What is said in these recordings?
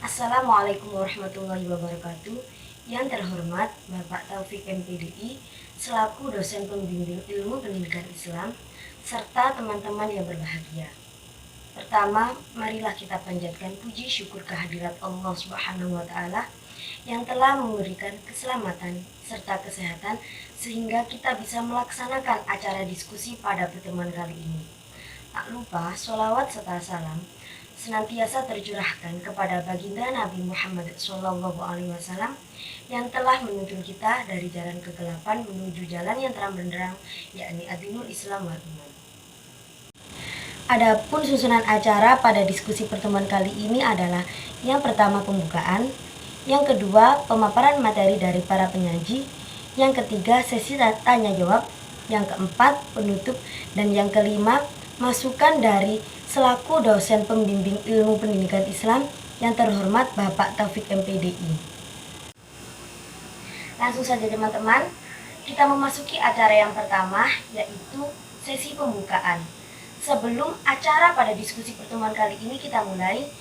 Assalamualaikum warahmatullahi wabarakatuh. Yang terhormat Bapak Taufik MPDI selaku dosen pembimbing ilmu pendidikan Islam serta teman-teman yang berbahagia. Pertama, marilah kita panjatkan puji syukur kehadirat Allah Subhanahu wa taala yang telah memberikan keselamatan serta kesehatan sehingga kita bisa melaksanakan acara diskusi pada pertemuan kali ini. Tak lupa sholawat serta salam senantiasa tercurahkan kepada baginda Nabi Muhammad SAW yang telah menuntun kita dari jalan kegelapan menuju jalan yang terang benderang, yakni Adinul Islam wal Iman. Adapun susunan acara pada diskusi pertemuan kali ini adalah yang pertama pembukaan, yang kedua pemaparan materi dari para penyaji, yang ketiga sesi tanya jawab, yang keempat penutup, dan yang kelima masukan dari selaku dosen pembimbing ilmu pendidikan Islam yang terhormat Bapak Taufik MPDI. Langsung saja teman-teman, kita memasuki acara yang pertama, yaitu sesi pembukaan. Sebelum acara pada diskusi pertemuan kali ini kita mulai,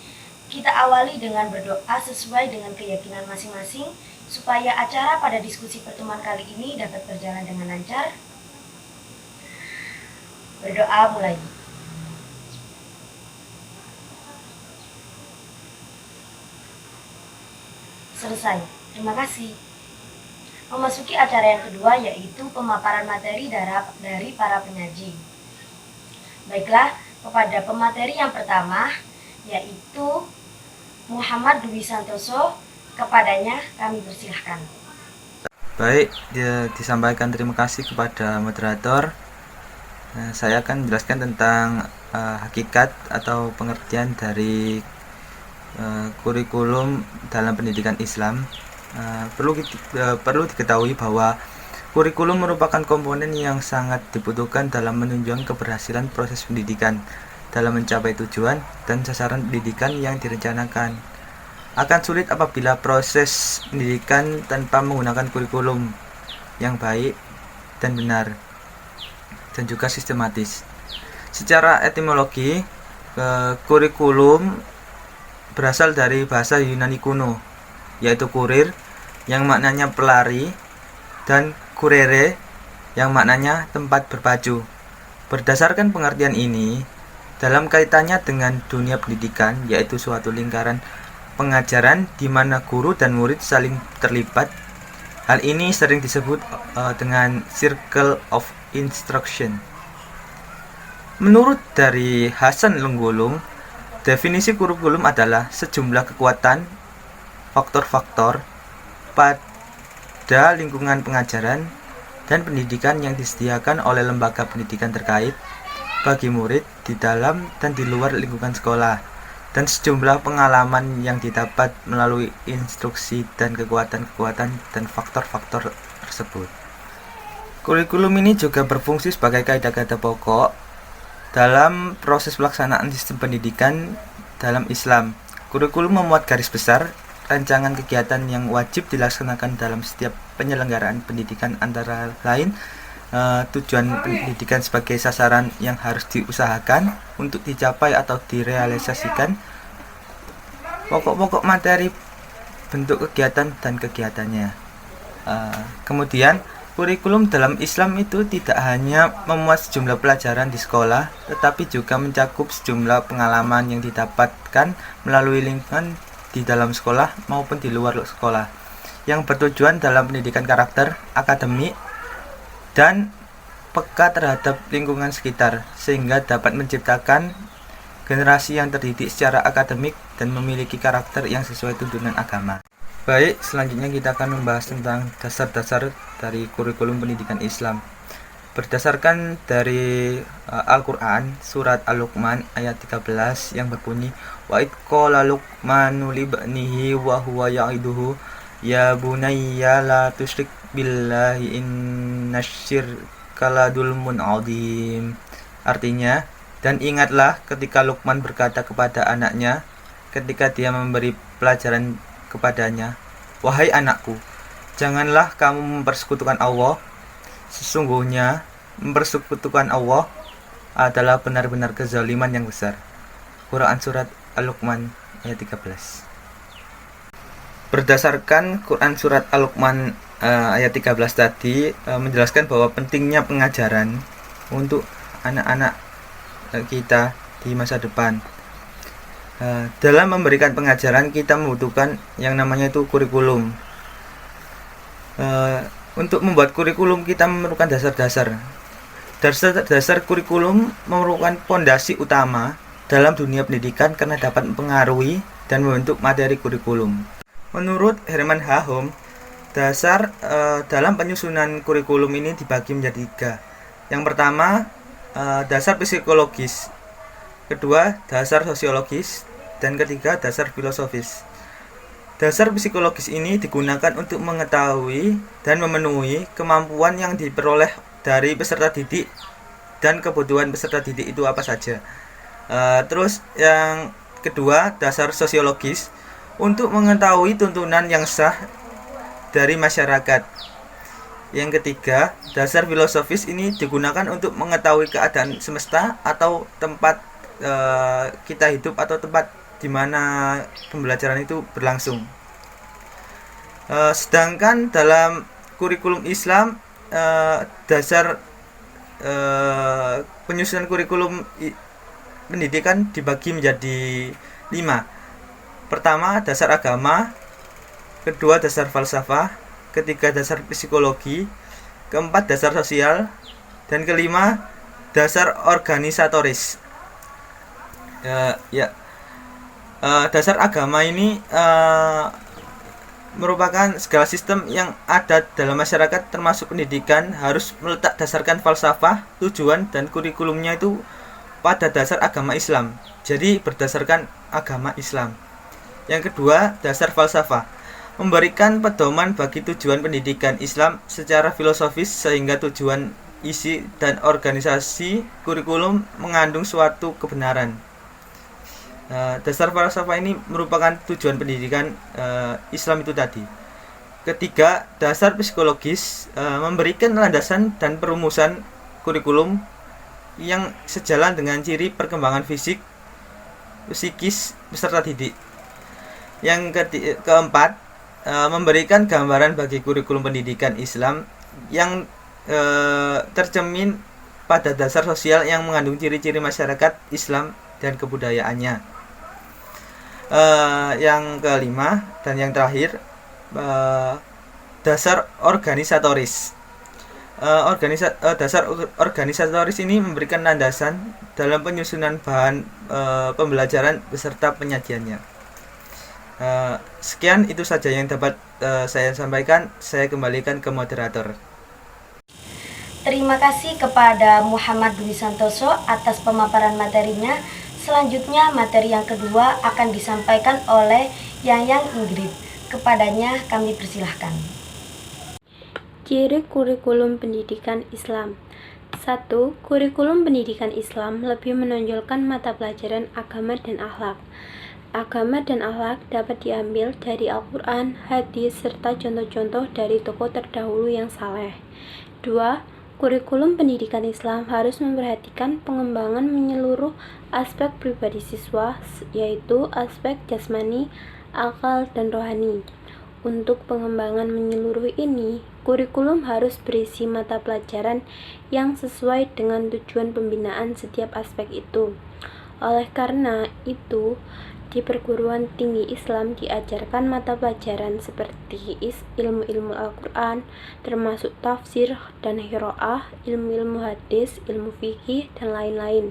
kita awali dengan berdoa sesuai dengan keyakinan masing-masing supaya acara pada diskusi pertemuan kali ini dapat berjalan dengan lancar. Berdoa mulai. Selesai. Terima kasih. Memasuki acara yang kedua yaitu pemaparan materi dari para penyaji. Baiklah, kepada pemateri yang pertama yaitu Muhammad Dwi Santoso, kepadanya kami persilahkan. Baik, disampaikan terima kasih kepada moderator. Saya akan menjelaskan tentang hakikat atau pengertian dari kurikulum dalam pendidikan Islam. Perlu diketahui bahwa kurikulum merupakan komponen yang sangat dibutuhkan dalam menunjang keberhasilan proses pendidikan dalam mencapai tujuan dan sasaran pendidikan yang direncanakan. Akan sulit apabila proses pendidikan tanpa menggunakan kurikulum yang baik dan benar dan juga sistematis. Secara etimologi, kurikulum berasal dari bahasa Yunani kuno, yaitu kurir yang maknanya pelari dan kurere yang maknanya tempat berpacu. Berdasarkan pengertian ini, dalam kaitannya dengan dunia pendidikan, yaitu suatu lingkaran pengajaran di mana guru dan murid saling terlibat. Hal ini sering disebut dengan circle of instruction. Menurut dari Hasan Lenggulung, definisi kurikulum adalah sejumlah kekuatan faktor-faktor pada lingkungan pengajaran dan pendidikan yang disediakan oleh lembaga pendidikan terkait bagi murid di dalam dan di luar lingkungan sekolah, dan sejumlah pengalaman yang didapat melalui instruksi dan kekuatan-kekuatan dan faktor-faktor tersebut. Kurikulum ini juga berfungsi sebagai kaidah-kaidah pokok dalam proses pelaksanaan sistem pendidikan dalam Islam. Kurikulum memuat garis besar rancangan kegiatan yang wajib dilaksanakan dalam setiap penyelenggaraan pendidikan, antara lain tujuan pendidikan sebagai sasaran yang harus diusahakan untuk dicapai atau direalisasikan, pokok-pokok materi, bentuk kegiatan dan kegiatannya. Kemudian kurikulum dalam Islam itu tidak hanya memuat sejumlah pelajaran di sekolah, tetapi juga mencakup sejumlah pengalaman yang didapatkan melalui lingkungan di dalam sekolah maupun di luar sekolah, yang bertujuan dalam pendidikan karakter, akademik, dan peka terhadap lingkungan sekitar, sehingga dapat menciptakan generasi yang terdidik secara akademik dan memiliki karakter yang sesuai tuntunan agama. Baik, selanjutnya kita akan membahas tentang dasar-dasar dari kurikulum pendidikan Islam. Berdasarkan dari Al-Quran, surat Al-Luqman ayat 13 yang berbunyi, wa id qala Luqmanu libnihi wa huwa ya'iduhu ya bunayya la tusyrik billahi innasyirka la dzulmun adzim. Artinya, dan ingatlah ketika Luqman berkata kepada anaknya ketika dia memberi pelajaran kepadanya, wahai anakku, janganlah kamu mempersekutukan Allah. Sesungguhnya mempersekutukan Allah adalah benar-benar kezaliman yang besar. Quran surat Al-Luqman ayat 13. Berdasarkan Quran Surat Al-Luqman ayat 13 tadi menjelaskan bahwa pentingnya pengajaran untuk anak-anak kita di masa depan. Dalam memberikan pengajaran kita membutuhkan yang namanya itu kurikulum. Untuk membuat kurikulum kita memerlukan dasar-dasar. Dasar kurikulum merupakan pondasi utama dalam dunia pendidikan karena dapat mempengaruhi dan membentuk materi kurikulum. Menurut Herman Hahom, dasar dalam penyusunan kurikulum ini dibagi menjadi 3. Yang pertama, dasar psikologis. Kedua, dasar sosiologis. Dan ketiga, dasar filosofis. Dasar psikologis ini digunakan untuk mengetahui dan memenuhi kemampuan yang diperoleh dari peserta didik dan kebutuhan peserta didik itu apa saja. Terus yang kedua, dasar sosiologis untuk mengetahui tuntunan yang sah dari masyarakat. Yang ketiga, dasar filosofis ini digunakan untuk mengetahui keadaan semesta atau tempat kita hidup atau tempat di mana pembelajaran itu berlangsung. Sedangkan dalam kurikulum Islam, dasar penyusunan kurikulum pendidikan dibagi menjadi 5. Pertama, dasar agama. Kedua, dasar falsafah. Ketiga, dasar psikologi. Keempat, dasar sosial. Dan kelima, dasar organisatoris. Dasar agama ini merupakan segala sistem yang ada dalam masyarakat termasuk pendidikan harus meletak dasarkan falsafah, tujuan, dan kurikulumnya itu pada dasar agama Islam. Jadi berdasarkan agama Islam. Yang kedua, dasar falsafah. Memberikan pedoman bagi tujuan pendidikan Islam secara filosofis sehingga tujuan, isi, dan organisasi kurikulum mengandung suatu kebenaran. Dasar falsafah ini merupakan tujuan pendidikan Islam itu tadi. Ketiga, dasar psikologis memberikan landasan dan perumusan kurikulum yang sejalan dengan ciri perkembangan fisik, psikis peserta didik. Yang keempat, memberikan gambaran bagi kurikulum pendidikan Islam yang tercermin pada dasar sosial yang mengandung ciri-ciri masyarakat Islam dan kebudayaannya. Yang kelima dan yang terakhir, dasar organisatoris. Dasar organisatoris ini memberikan landasan dalam penyusunan bahan pembelajaran beserta penyajiannya. Sekian itu saja yang dapat saya sampaikan. Saya kembalikan ke moderator. Terima kasih kepada Muhammad Dwi Santoso atas pemaparan materinya. Selanjutnya materi yang kedua akan disampaikan oleh Yayang Ingrid. Kepadanya kami persilahkan. Ciri kurikulum pendidikan Islam. 1. Kurikulum pendidikan Islam lebih menonjolkan mata pelajaran agama dan akhlak. Agama dan akhlak dapat diambil dari Al-Quran, hadis, serta contoh-contoh dari tokoh terdahulu yang saleh. 2. Kurikulum pendidikan Islam harus memperhatikan pengembangan menyeluruh aspek pribadi siswa, yaitu aspek jasmani, akal, dan rohani. Untuk pengembangan menyeluruh ini, kurikulum harus berisi mata pelajaran yang sesuai dengan tujuan pembinaan setiap aspek itu. Oleh karena itu, di perguruan tinggi Islam diajarkan mata pelajaran seperti ilmu-ilmu Al-Quran, termasuk tafsir dan qiraah, ilmu-ilmu hadis, ilmu fikih, dan lain-lain.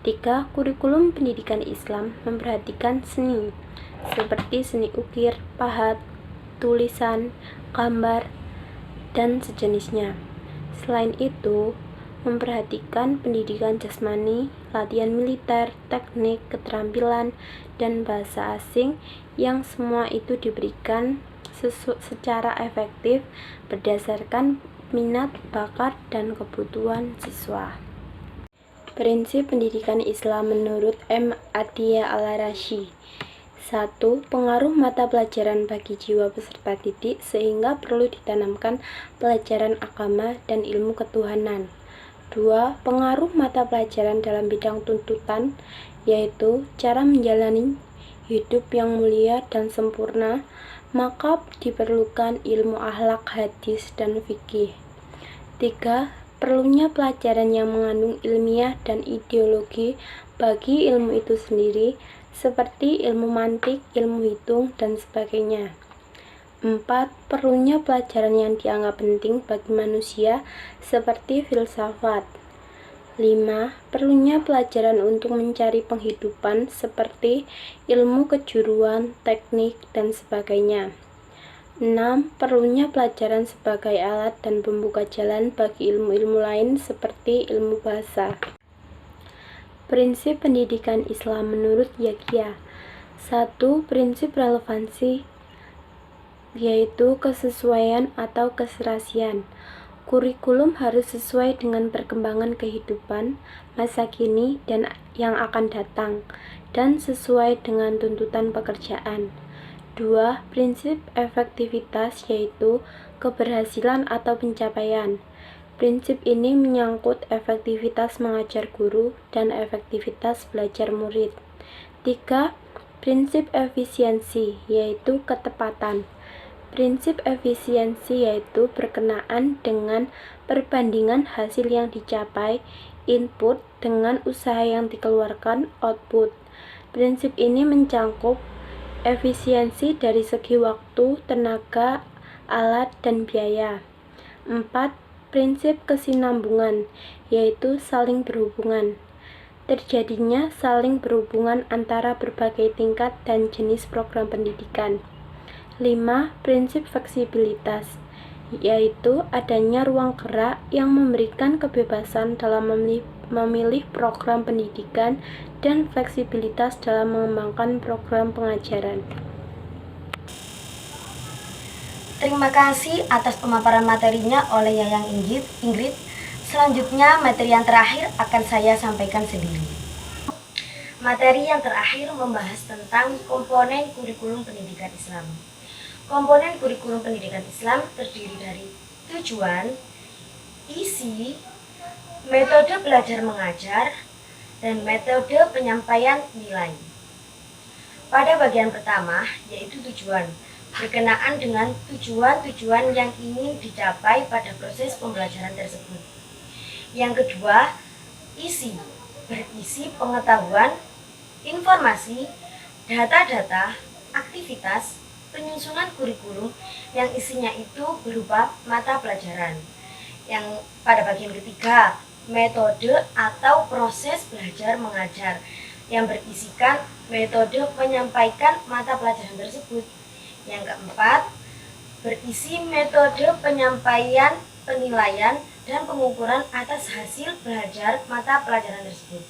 3. Kurikulum pendidikan Islam memperhatikan seni, seperti seni ukir, pahat, tulisan, gambar, dan sejenisnya. Selain itu, memperhatikan pendidikan jasmani, latihan militer, teknik, keterampilan, dan bahasa asing yang semua itu diberikan secara efektif berdasarkan minat, bakat, dan kebutuhan siswa. Prinsip pendidikan Islam menurut M. Atiyah Al-Rasyi. 1. Pengaruh mata pelajaran bagi jiwa peserta didik sehingga perlu ditanamkan pelajaran agama dan ilmu ketuhanan. 2. Pengaruh mata pelajaran dalam bidang tuntutan, yaitu cara menjalani hidup yang mulia dan sempurna, maka diperlukan ilmu akhlak, hadis, dan fikih. 3. Perlunya pelajaran yang mengandung ilmiah dan ideologi bagi ilmu itu sendiri, seperti ilmu mantik, ilmu hitung, dan sebagainya. 4. Perlunya pelajaran yang dianggap penting bagi manusia, seperti filsafat. 5. Perlunya pelajaran untuk mencari penghidupan, seperti ilmu kejuruan, teknik, dan sebagainya. 6. Perlunya pelajaran sebagai alat dan pembuka jalan bagi ilmu-ilmu lain, seperti ilmu bahasa. Prinsip pendidikan Islam menurut Yahya. 1. Prinsip relevansi, yaitu kesesuaian atau keserasian. Kurikulum harus sesuai dengan perkembangan kehidupan masa kini dan yang akan datang, dan sesuai dengan tuntutan pekerjaan. 2. Prinsip efektivitas, yaitu keberhasilan atau pencapaian. Prinsip ini menyangkut efektivitas mengajar guru dan efektivitas belajar murid. 3. Prinsip efisiensi, yaitu ketepatan. Prinsip efisiensi yaitu berkenaan dengan perbandingan hasil yang dicapai, input, dengan usaha yang dikeluarkan, output. Prinsip ini mencakup efisiensi dari segi waktu, tenaga, alat, dan biaya. 4. Prinsip kesinambungan, yaitu saling berhubungan. Terjadinya saling berhubungan antara berbagai tingkat dan jenis program pendidikan. 5. Prinsip fleksibilitas, yaitu adanya ruang gerak yang memberikan kebebasan dalam memilih program pendidikan dan fleksibilitas dalam mengembangkan program pengajaran. Terima kasih atas pemaparan materinya oleh Yayang Ingrid. Selanjutnya, materi yang terakhir akan saya sampaikan sendiri. Materi yang terakhir membahas tentang komponen kurikulum pendidikan Islam. Komponen kurikulum pendidikan Islam terdiri dari tujuan, isi, metode belajar mengajar, dan metode penyampaian nilai. Pada bagian pertama, yaitu tujuan, berkenaan dengan tujuan-tujuan yang ingin dicapai pada proses pembelajaran tersebut. Yang kedua, isi, berisi pengetahuan, informasi, data-data, aktivitas, penyusunan kurikulum yang isinya itu berupa mata pelajaran. Yang pada bagian ketiga, metode atau proses belajar mengajar yang berisikan metode menyampaikan mata pelajaran tersebut. Yang keempat, berisi metode penyampaian, penilaian, dan pengukuran atas hasil belajar mata pelajaran tersebut.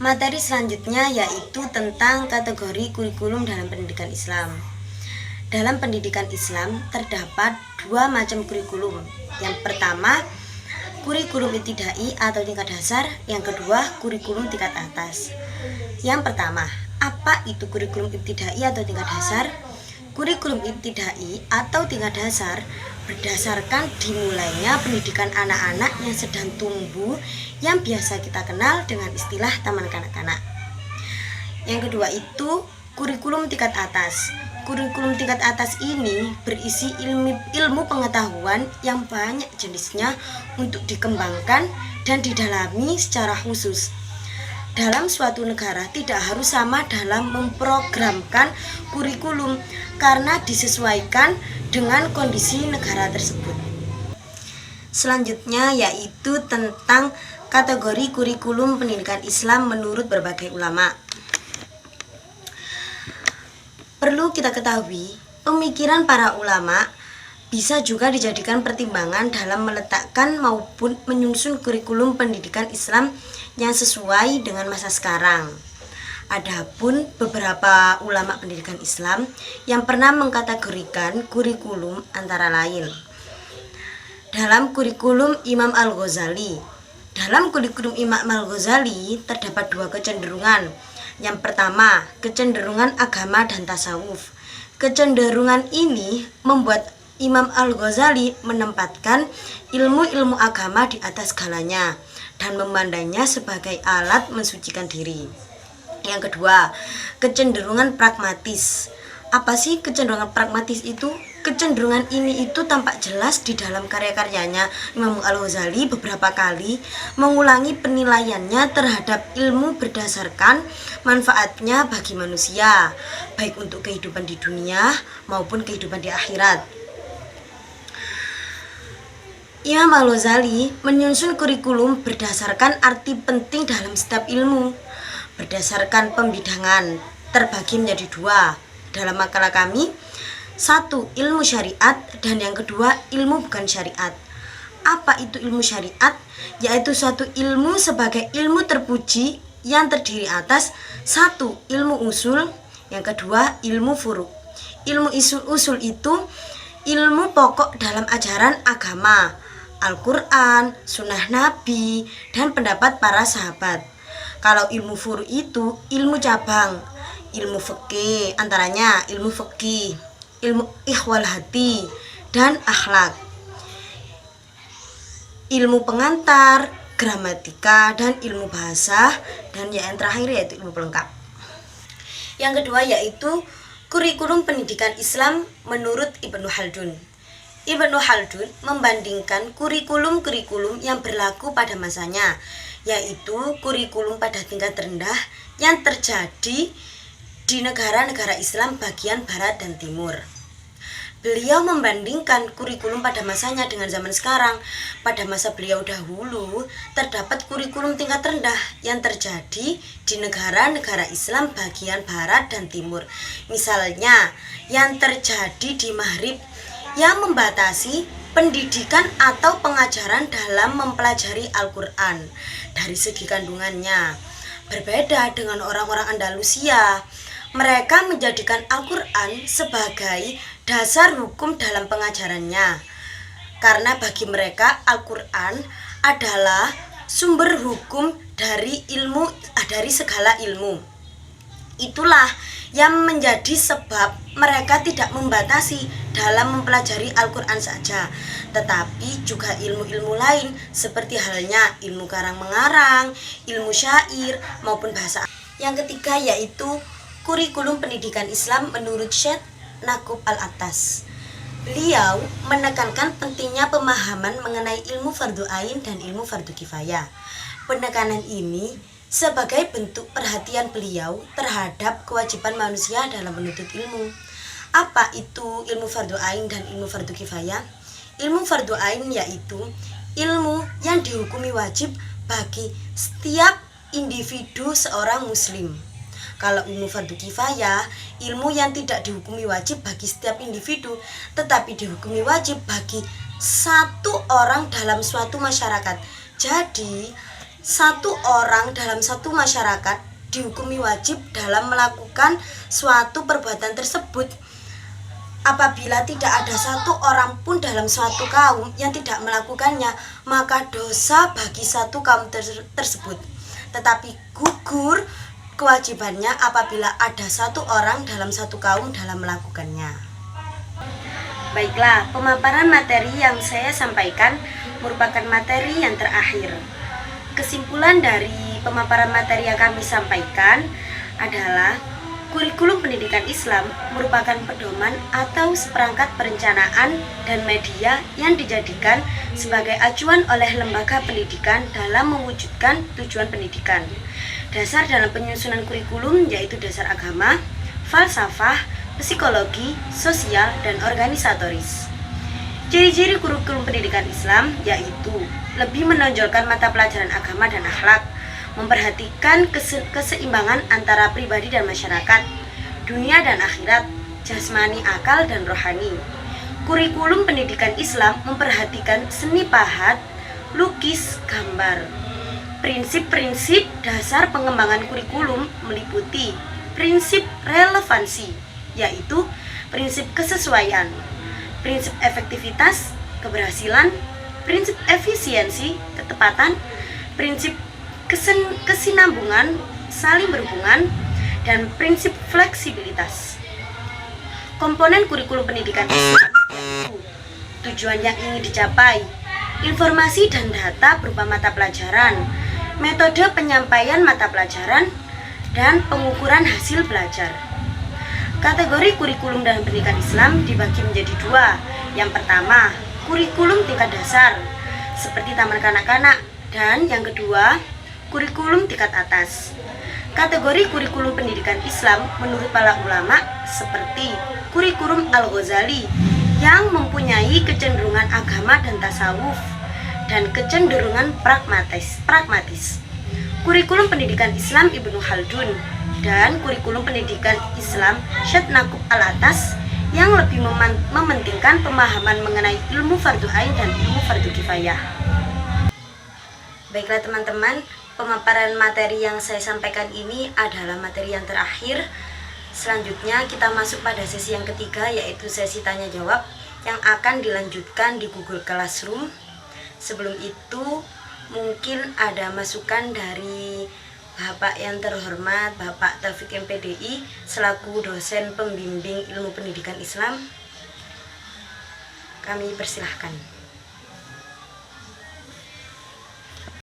Materi selanjutnya yaitu tentang kategori kurikulum dalam pendidikan Islam. Dalam pendidikan Islam terdapat dua macam kurikulum. Yang pertama, kurikulum ibtidai atau tingkat dasar. Yang kedua, kurikulum tingkat atas. Yang pertama, apa itu kurikulum ibtidai atau tingkat dasar? Kurikulum ibtidai atau tingkat dasar berdasarkan dimulainya pendidikan anak-anak yang sedang tumbuh, yang biasa kita kenal dengan istilah taman kanak-kanak. Yang kedua itu kurikulum tingkat atas. Kurikulum tingkat atas ini berisi ilmu pengetahuan yang banyak jenisnya untuk dikembangkan dan didalami secara khusus. Dalam suatu negara tidak harus sama dalam memprogramkan kurikulum karena disesuaikan dengan kondisi negara tersebut. Selanjutnya yaitu tentang kategori kurikulum pendidikan Islam menurut berbagai ulama. Perlu kita ketahui, pemikiran para ulama bisa juga dijadikan pertimbangan dalam meletakkan maupun menyusun kurikulum pendidikan Islam yang sesuai dengan masa sekarang. Adapun beberapa ulama pendidikan Islam yang pernah mengkategorikan kurikulum antara lain. Dalam kurikulum Imam Al-Ghazali. Dalam kurikulum Imam Al-Ghazali terdapat dua kecenderungan. Yang pertama, kecenderungan agama dan tasawuf. Kecenderungan ini membuat Imam Al-Ghazali menempatkan ilmu-ilmu agama di atas segalanya dan memandangnya sebagai alat mensucikan diri. Yang kedua, kecenderungan pragmatis. Apa sih kecenderungan pragmatis itu? Kecenderungan ini itu tampak jelas di dalam karya-karyanya. Imam Al-Ghazali beberapa kali mengulangi penilaiannya terhadap ilmu berdasarkan manfaatnya bagi manusia, baik untuk kehidupan di dunia maupun kehidupan di akhirat. Imam Al-Ghazali menyusun kurikulum berdasarkan arti penting dalam setiap ilmu, berdasarkan pembidangan, terbagi menjadi dua dalam makalah kami. Satu, ilmu syariat, dan yang kedua, ilmu bukan syariat. Apa itu ilmu syariat? Yaitu suatu ilmu sebagai ilmu terpuji yang terdiri atas satu, ilmu usul, yang kedua, ilmu furu. Ilmu usul itu ilmu pokok dalam ajaran agama, Al-Quran, sunnah Nabi, dan pendapat para sahabat. Kalau ilmu furu itu ilmu cabang, ilmu fikih, antaranya ilmu fikih, ilmu ikhwal hati, dan akhlak, ilmu pengantar, gramatika, dan ilmu bahasa, dan yang terakhir yaitu ilmu pelengkap. Yang kedua yaitu kurikulum pendidikan Islam menurut Ibnu Khaldun. Ibnu Khaldun membandingkan kurikulum-kurikulum yang berlaku pada masanya, yaitu kurikulum pada tingkat rendah yang terjadi di negara-negara Islam bagian Barat dan Timur. Beliau membandingkan kurikulum pada masanya dengan zaman sekarang. Pada masa beliau dahulu, terdapat kurikulum tingkat rendah yang terjadi di negara-negara Islam bagian Barat dan Timur. Misalnya, yang terjadi di Maghrib yang membatasi pendidikan atau pengajaran dalam mempelajari Al-Quran dari segi kandungannya. Berbeda dengan orang-orang Andalusia, mereka menjadikan Al-Quran sebagai dasar hukum dalam pengajarannya. Karena bagi mereka Al-Quran adalah sumber hukum dari segala ilmu. Itulah yang menjadi sebab mereka tidak membatasi dalam mempelajari Al-Quran saja, tetapi juga ilmu-ilmu lain seperti halnya ilmu karang-mengarang, ilmu syair, maupun bahasa. Yang ketiga yaitu kurikulum pendidikan Islam menurut Syekh Naqub Al-Attas. Beliau menekankan pentingnya pemahaman mengenai ilmu fardu ain dan ilmu fardu kifayah. Penekanan ini sebagai bentuk perhatian beliau terhadap kewajiban manusia dalam menuntut ilmu. Apa itu ilmu fardu ain dan ilmu fardu kifayah? Ilmu fardu ain yaitu ilmu yang dihukumi wajib bagi setiap individu seorang muslim. Kalau ilmu fardu kifayah, ilmu yang tidak dihukumi wajib bagi setiap individu, tetapi dihukumi wajib bagi satu orang dalam suatu masyarakat. Jadi, satu orang dalam satu masyarakat dihukumi wajib dalam melakukan suatu perbuatan tersebut. Apabila tidak ada satu orang pun dalam suatu kaum yang tidak melakukannya, maka dosa bagi satu kaum tersebut. Tetapi gugur kewajibannya apabila ada satu orang dalam satu kaum dalam melakukannya. Baiklah, pemaparan materi yang saya sampaikan merupakan materi yang terakhir. Kesimpulan dari pemaparan materi yang kami sampaikan adalah kurikulum pendidikan Islam merupakan pedoman atau seperangkat perencanaan dan media yang dijadikan sebagai acuan oleh lembaga pendidikan dalam mewujudkan tujuan pendidikan. Dasar dalam penyusunan kurikulum yaitu dasar agama, falsafah, psikologi, sosial, dan organisatoris. Ciri-ciri kurikulum pendidikan Islam yaitu lebih menonjolkan mata pelajaran agama dan akhlak, memperhatikan keseimbangan antara pribadi dan masyarakat, dunia dan akhirat, jasmani, akal, dan rohani. Kurikulum pendidikan Islam memperhatikan seni pahat, lukis, gambar. Prinsip-prinsip dasar pengembangan kurikulum meliputi prinsip relevansi, yaitu prinsip kesesuaian, prinsip efektivitas, keberhasilan, prinsip efisiensi, ketepatan, prinsip kesinambungan, saling berhubungan, dan prinsip fleksibilitas. Komponen kurikulum pendidikan Islam yaitu tujuan yang ingin dicapai, informasi dan data berupa mata pelajaran, metode penyampaian mata pelajaran, dan pengukuran hasil belajar. Kategori kurikulum dalam pendidikan Islam dibagi menjadi dua. Yang pertama, kurikulum tingkat dasar, seperti taman kanak-kanak, dan yang kedua, kurikulum tingkat atas. Kategori kurikulum pendidikan Islam menurut para ulama seperti kurikulum Al-Ghazali yang mempunyai kecenderungan agama dan tasawuf dan kecenderungan pragmatis. Kurikulum pendidikan Islam Ibnu Khaldun dan kurikulum pendidikan Islam Syed Naqub Al-Atas yang lebih mementingkan pemahaman mengenai ilmu fardu ain dan ilmu fardu kifayah. Baiklah teman-teman, pemaparan materi yang saya sampaikan ini adalah materi yang terakhir. Selanjutnya kita masuk pada sesi yang ketiga, yaitu sesi tanya jawab yang akan dilanjutkan di Google Classroom. Sebelum itu mungkin ada masukan dari Bapak yang terhormat Bapak Taufik MPDI selaku dosen pembimbing ilmu pendidikan Islam. Kami persilahkan.